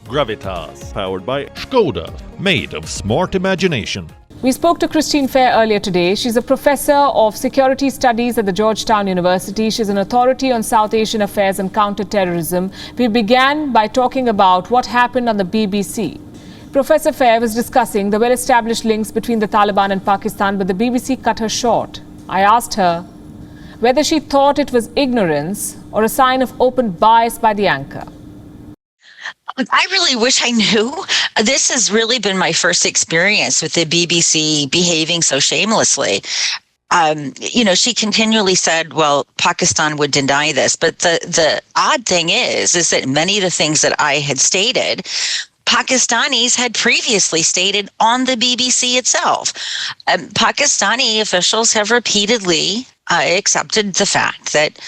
Gravitas, powered by Skoda, made of smart imagination. We spoke to Christine Fair earlier today. She's a professor of security studies at the Georgetown University. She's an authority on South Asian affairs and counter-terrorism. We began by talking about what happened on the BBC. Professor Fair was discussing the well-established links between the Taliban and Pakistan, but the BBC cut her short. I asked her whether she thought it was ignorance or a sign of open bias by the anchor. I really wish I knew. This has really been my first experience with the BBC behaving so shamelessly. She continually said, well, Pakistan would deny this. But the odd thing is that many of the things that I had stated, Pakistanis had previously stated on the BBC itself. Pakistani officials have repeatedly accepted the fact that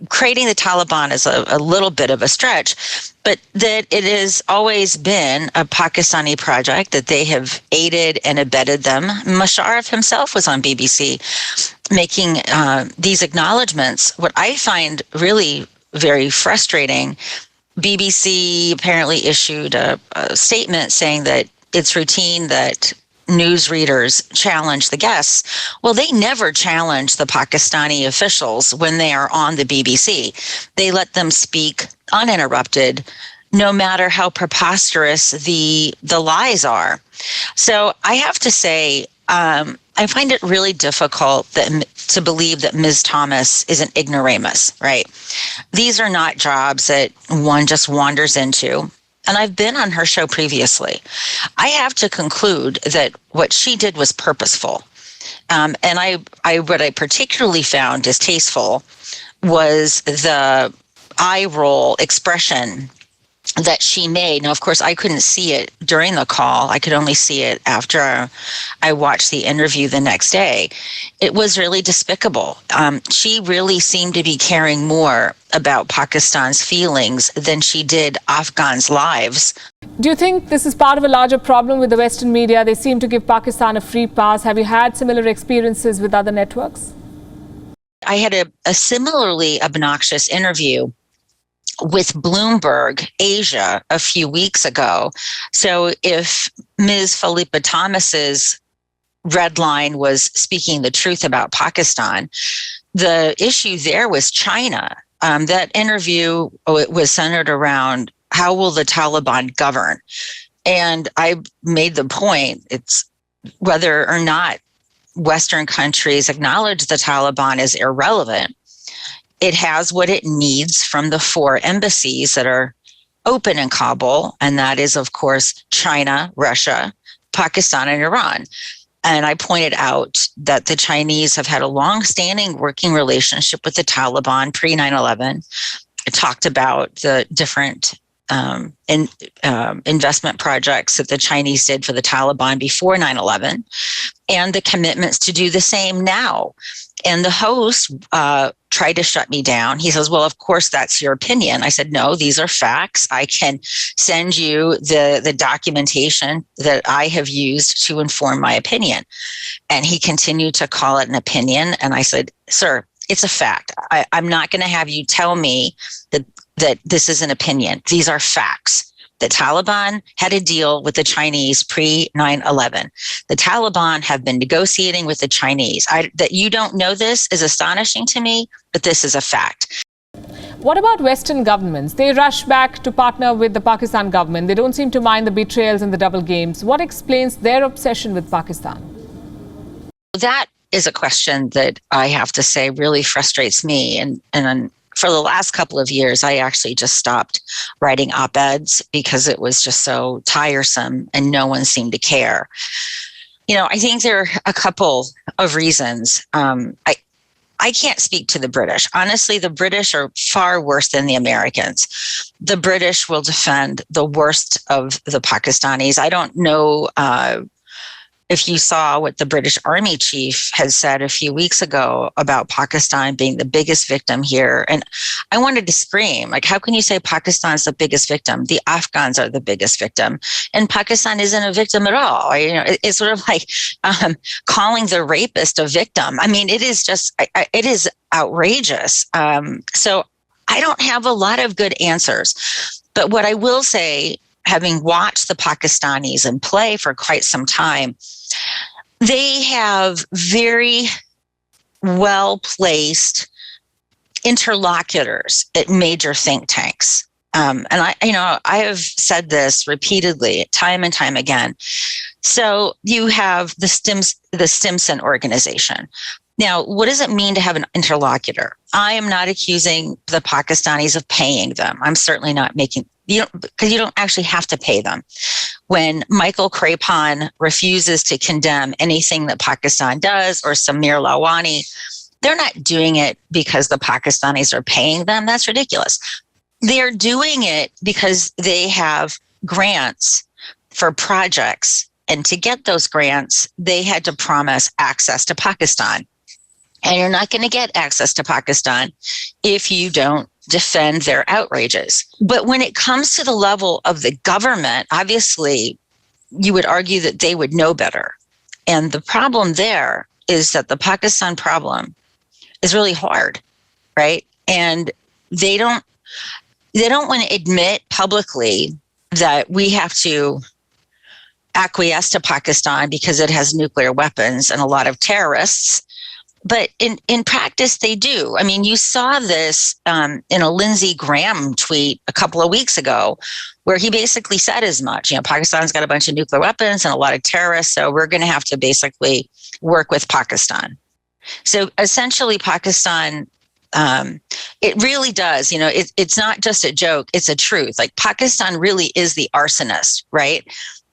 creating the Taliban is a little bit of a stretch, but that it has always been a Pakistani project, that they have aided and abetted them. Musharraf himself was on BBC making these acknowledgements. What I find really very frustrating, BBC apparently issued a statement saying that it's routine that news readers challenge the guests. Well, they never challenge the Pakistani officials when they are on the BBC. They let them speak uninterrupted, no matter how preposterous the lies are. So I have to say, I find it really difficult to believe that Ms. Thomas is an ignoramus, right? These are not jobs that one just wanders into. And I've been on her show previously. I have to conclude that what she did was purposeful. And what I particularly found distasteful was the eye roll expression that she made. Now, of course, I couldn't see it during the call. I could only see it after I watched the interview the next day. It was really despicable. She really seemed to be caring more about Pakistan's feelings than she did Afghans' lives. Do you think this is part of a larger problem with the Western media? They seem to give Pakistan a free pass. Have you had similar experiences with other networks? I had a similarly obnoxious interview with Bloomberg Asia a few weeks ago. So if Ms. Philippa Thomas's red line was speaking the truth about Pakistan, the issue there was China. That interview was centered around how will the Taliban govern? And I made the point, it's whether or not Western countries acknowledge the Taliban is irrelevant. It has what it needs from the 4 embassies that are open in Kabul, and that is, of course, China, Russia, Pakistan, and Iran. And I pointed out that the Chinese have had a long-standing working relationship with the Taliban pre-9/11. I talked about the different investment projects that the Chinese did for the Taliban before 9/11, and the commitments to do the same now. And the host tried to shut me down. He says, well, of course, that's your opinion. I said, no, these are facts. I can send you the documentation that I have used to inform my opinion. And he continued to call it an opinion. And I said, sir, it's a fact. I'm not going to have you tell me that this is an opinion. These are facts. The Taliban had a deal with the Chinese pre-9/11. The Taliban have been negotiating with the Chinese. That you don't know this is astonishing to me, but this is a fact. What about Western governments? They rush back to partner with the Pakistan government. They don't seem to mind the betrayals and the double games. What explains their obsession with Pakistan? That is a question that I have to say really frustrates me. And for the last couple of years, I actually just stopped writing op-eds because it was just so tiresome and no one seemed to care. I think there are a couple of reasons. I can't speak to the British. Honestly, the British are far worse than the Americans. The British will defend the worst of the Pakistanis. I don't know if you saw what the British Army chief had said a few weeks ago about Pakistan being the biggest victim here. And I wanted to scream, like, how can you say Pakistan's the biggest victim? The Afghans are the biggest victim. And Pakistan isn't a victim at all. It's sort of like calling the rapist a victim. I mean, it is just, it is outrageous. So I don't have a lot of good answers. But what I will say, having watched the Pakistanis in play for quite some time, they have very well-placed interlocutors at major think tanks. And I have said this repeatedly, time and time again. So you have the Stimson organization. Now, what does it mean to have an interlocutor? I am not accusing the Pakistanis of paying them. I'm certainly not because you don't actually have to pay them. When Michael Crapon refuses to condemn anything that Pakistan does, or Samir Lawani, they're not doing it because the Pakistanis are paying them. That's ridiculous. They're doing it because they have grants for projects. And to get those grants, they had to promise access to Pakistan. And you're not going to get access to Pakistan if you don't defend their outrages. But when it comes to the level of the government, obviously, you would argue that they would know better. And the problem there is that the Pakistan problem is really hard, right? And they don't want to admit publicly that we have to acquiesce to Pakistan because it has nuclear weapons and a lot of terrorists. But in practice, they do. I mean, you saw this in a Lindsey Graham tweet a couple of weeks ago, where he basically said as much. Pakistan's got a bunch of nuclear weapons and a lot of terrorists, so we're going to have to basically work with Pakistan. So essentially, Pakistan, it really does. It's not just a joke; it's a truth. Like, Pakistan really is the arsonist, right?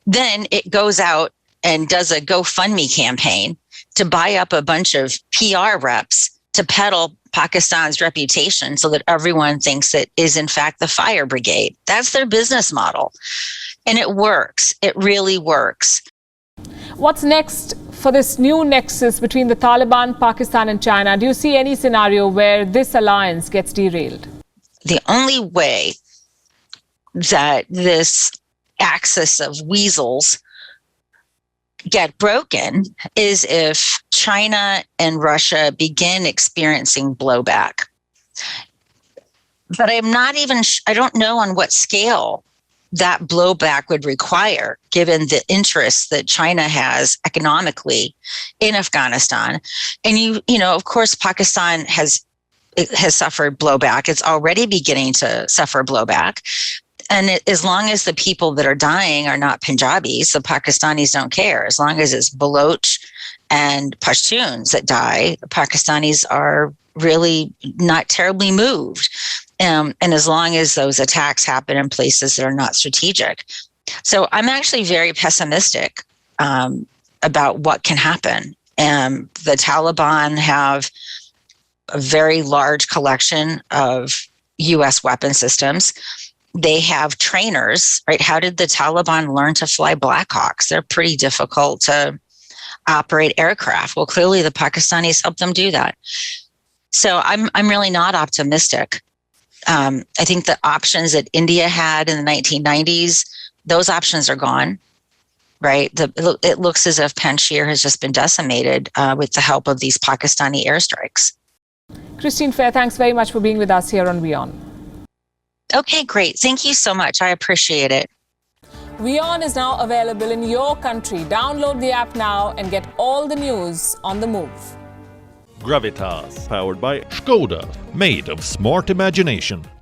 Then it goes out and does a GoFundMe campaign to buy up a bunch of PR reps to peddle Pakistan's reputation so that everyone thinks it is, in fact, the fire brigade. That's their business model. And it works. It really works. What's next for this new nexus between the Taliban, Pakistan, and China? Do you see any scenario where this alliance gets derailed? The only way that this axis of weasels get broken is if China and Russia begin experiencing blowback. But I don't know on what scale that blowback would require, given the interests that China has economically in Afghanistan. And of course, Pakistan has suffered blowback. It's already beginning to suffer blowback. And as long as the people that are dying are not Punjabis, the Pakistanis don't care. As long as it's Baloch and Pashtuns that die, the Pakistanis are really not terribly moved. And as long as those attacks happen in places that are not strategic. So I'm actually very pessimistic about what can happen. The Taliban have a very large collection of U.S. weapon systems. They have trainers, right? How did the Taliban learn to fly Blackhawks? They're pretty difficult to operate aircraft. Well, clearly the Pakistanis helped them do that. So I'm really not optimistic. I think the options that India had in the 1990s, those options are gone, right? It looks as if Panjshir has just been decimated with the help of these Pakistani airstrikes. Christine Fair, thanks very much for being with us here on WION. Okay, great. Thank you so much. I appreciate it. WION is now available in your country. Download the app now and get all the news on the move. Gravitas, powered by Skoda, made of smart imagination.